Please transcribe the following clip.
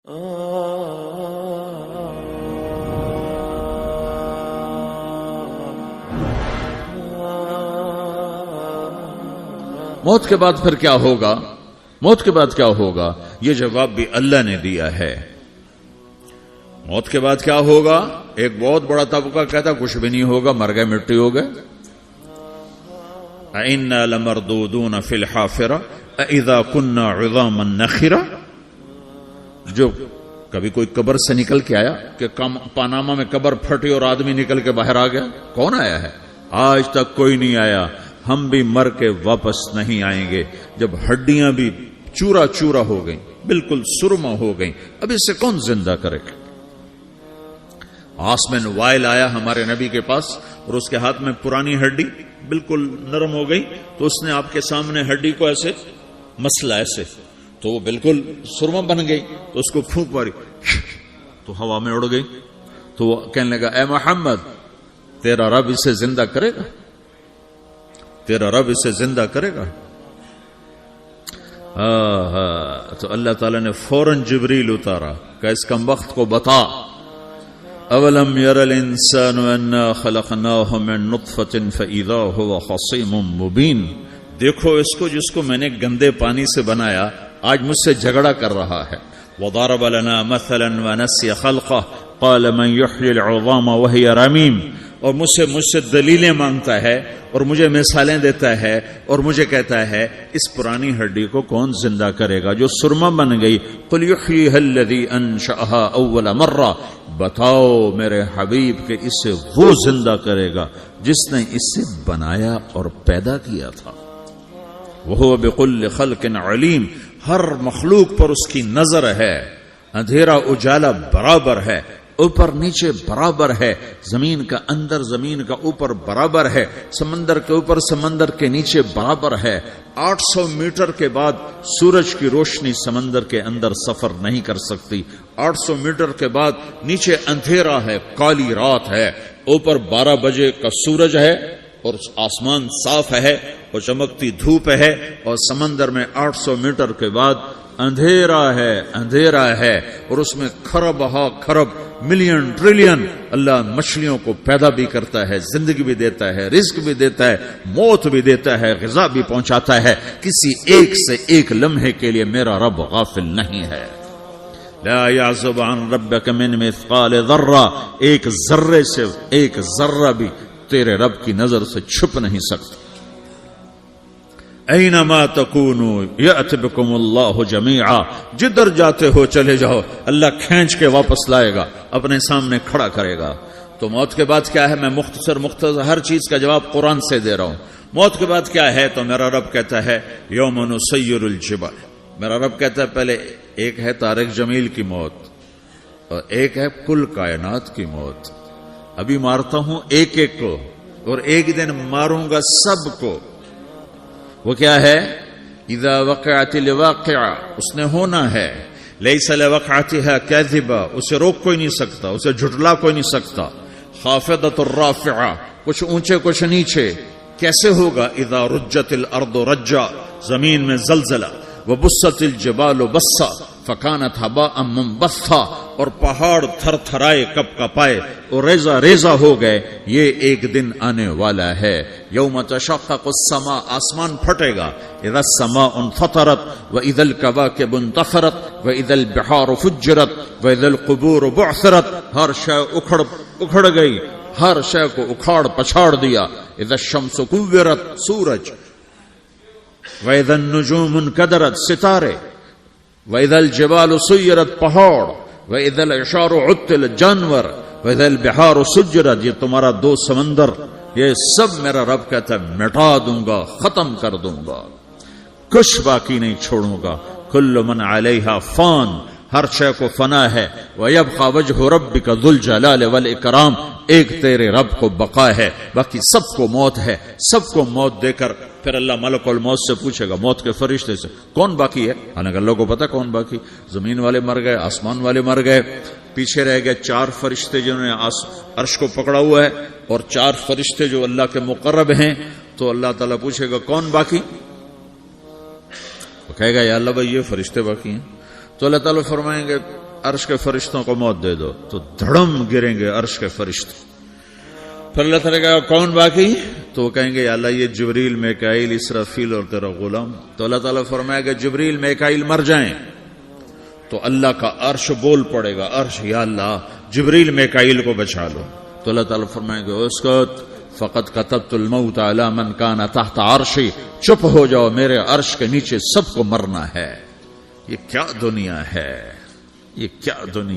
موت کے بعد پھر کیا ہوگا؟ موت کے بعد کیا ہوگا؟ یہ جواب بھی اللہ نے دیا ہے۔ موت کے بعد کیا ہوگا؟ ایک بہت بڑا طبقہ کہتا کچھ بھی نہیں ہوگا، مر گئے، مٹی ہو گئے۔ اِنَّا لَمَرْدُودُونَ فِي الْحَافِرَةِ اِذَا كُنَّا عِظَامًا نَخِرَةً۔ جو کبھی کوئی قبر سے نکل کے آیا کہ پاناما میں قبر پھٹی اور آدمی نکل کے باہر آ گیا؟ کون آیا ہے؟ آج تک کوئی نہیں آیا۔ ہم بھی مر کے واپس نہیں آئیں گے۔ جب ہڈیاں بھی چورا چورا ہو گئیں، بالکل سرما ہو گئیں، اب اسے کون زندہ کرے گا؟ عاص بن وائل آیا ہمارے نبی کے پاس اور اس کے ہاتھ میں پرانی ہڈی بالکل نرم ہو گئی، تو اس نے آپ کے سامنے ہڈی کو ایسے مسلا، ایسے، تو وہ بالکل سرما بن گئی، تو اس کو پھونک ماری تو ہوا میں اڑ گئی۔ تو وہ کہنے لگا اے محمد، تیرا رب اسے زندہ کرے گا؟ تیرا رب اسے زندہ کرے گا؟ تو اللہ تعالیٰ نے فوراً جبریل اتارا کہ اس کمبخت کو بتا، اولم یر الانسان انا خلقناہ من نطفۃ فاذا هو خصیم مبین۔ دیکھو اس کو، جس کو میں نے گندے پانی سے بنایا، آج مجھ سے جھگڑا کر رہا ہے۔ وضرب لنا مثلا ونسی خلقہ قال من یحیی العظام وہی رمیم۔ اور مجھ سے دلیلیں مانگتا ہے اور مجھے مثالیں دیتا ہے اور مجھے کہتا ہے اس پرانی ہڈی کو کون زندہ کرے گا جو سرما بن گئی؟ قل یحییھا الذی انشأھا اول مرہ۔ بتاؤ میرے حبیب کہ اسے وہ زندہ کرے گا جس نے اسے بنایا اور پیدا کیا تھا۔ وہو بکل خلق علیم۔ ہر مخلوق پر اس کی نظر ہے، اندھیرا اجالا برابر ہے، اوپر نیچے برابر ہے، زمین کا اندر زمین کا اوپر برابر ہے، سمندر کے اوپر سمندر کے نیچے برابر ہے۔ 800 میٹر کے بعد سورج کی روشنی سمندر کے اندر سفر نہیں کر سکتی۔ 800 میٹر کے بعد نیچے اندھیرا ہے، کالی رات ہے، اوپر 12 بجے کا سورج ہے اور آسمان صاف ہے اور چمکتی دھوپ ہے، اور سمندر میں 800 میٹر کے بعد اندھیرا ہے اور اس میں کھرب ہا کھرب ملین ٹریلین اللہ مچھلیوں کو پیدا بھی کرتا ہے، زندگی بھی دیتا ہے، رزق بھی دیتا ہے، موت بھی دیتا ہے، غذا بھی پہنچاتا ہے۔ کسی ایک سے ایک لمحے کے لیے میرا رب غافل نہیں ہے۔ لا يعزب عن ربك من مثقال ذرہ، ایک ذرے سے ایک ذرہ بھی تیرے رب کی نظر سے چھپ نہیں سکتا۔ اینما تکونوا یأت بکم اللہ جمیعا، جدھر جاتے ہو چلے جاؤ، اللہ کھینچ کے واپس لائے گا، اپنے سامنے کھڑا کرے گا۔ تو موت کے بعد کیا ہے؟ میں مختصر ہر چیز کا جواب قرآن سے دے رہا ہوں۔ موت کے بعد کیا ہے؟ تو میرا رب کہتا ہے یوم نسیر الجبال۔ میرا رب کہتا ہے پہلے ایک ہے طارق جمیل کی موت اور ایک ہے کل کائنات کی موت۔ ابھی مارتا ہوں ایک ایک کو اور ایک دن ماروں گا سب کو۔ وہ کیا ہے؟ اذا وقعت الواقعہ، اس نے ہونا ہے۔ لیس لوقعتها کاذبہ، اسے روک کوئی نہیں سکتا، اسے جھٹلا کوئی نہیں سکتا۔ خافضۃ الرافعہ، کچھ اونچے کچھ نیچے۔ کیسے ہوگا؟ اذا رجت الارض رجا، زمین میں زلزلہ۔ وبست الجبال بسا فکانت ہباء منبثا، اور پہاڑ تھر تھرائے کپ کپائے اور ریزہ ریزہ ہو گئے۔ یہ ایک دن آنے والا ہے۔ یوم تشقق السماء، آسمان پھٹے گا۔ اذا السماء انفطرت واذا الكواكب انتثرت واذا البحار فجرت واذا القبور بعثرت، ہر شے اکھڑ گئی، ہر شے کو اکھاڑ پچھاڑ دیا۔ اذا الشمس كورت، سورج۔ وَإِذَا النُّجُومُ انْكَدَرَتْ، ستارے۔ وَإِذَا الْجِبَالُ سُيِّرَتْ، پہاڑ۔ وَإِذَا الْعِشَارُ عُطِّلَتْ، جانور۔ وَإِذَا الْبِحَارُ سُجِّرَتْ، یہ تمہارا دو سمندر، یہ سب میرا رب کہتا ہے مٹا دوں گا، ختم کر دوں گا، کچھ باقی نہیں چھوڑوں گا۔ كُلُّ مَنْ عَلَيْهَا فان، ہر شے کو فنا ہے۔ وَيَبْقَى وَجْهُ رَبِّكَ ذُو الْجَلَالِ وَالْإِكْرَامِ، ایک تیرے رب کو بقا ہے، باقی سب کو موت ہے۔ سب کو موت دے کر پھر اللہ ملک الموت سے پوچھے گا، موت کے فرشتے سے، کون باقی ہے؟ حالانکہ اللہ کو پتا کون باقی۔ زمین والے مر گئے، آسمان والے مر گئے، پیچھے رہ گئے 4 فرشتے جنہوں نے عرش کو پکڑا ہوا ہے، اور 4 فرشتے جو اللہ کے مقرب ہیں۔ تو اللہ تعالیٰ پوچھے گا کون باقی؟ وہ کہے گا یا اللہ بھائی یہ فرشتے باقی ہیں۔ تو اللہ تعالیٰ فرمائیں گے عرش کے فرشتوں کو موت دے دو، تو دھڑم گریں گے عرش کے فرشتے. پھر اللہ تعالیٰ کہا کون باقی؟ تو وہ کہیں گے یا اللہ یہ جبریل، میکائیل، اسرافیل اور تیرا غلام. تو اللہ تعالیٰ فرمائے گا جبریل میکائیل مر جائیں تو اللہ کا عرش بول پڑے گا، عرش یا اللہ جبریل میکائیل کو بچا لو. تو اللہ تعالیٰ فرمائے گا اسکت فقط کتبت الموت علی من کان تحت عرشی، چپ ہو جاؤ، میرے عرش کے نیچے سب کو مرنا ہے. یہ کیا دنیا ہے، یہ کیا دنیا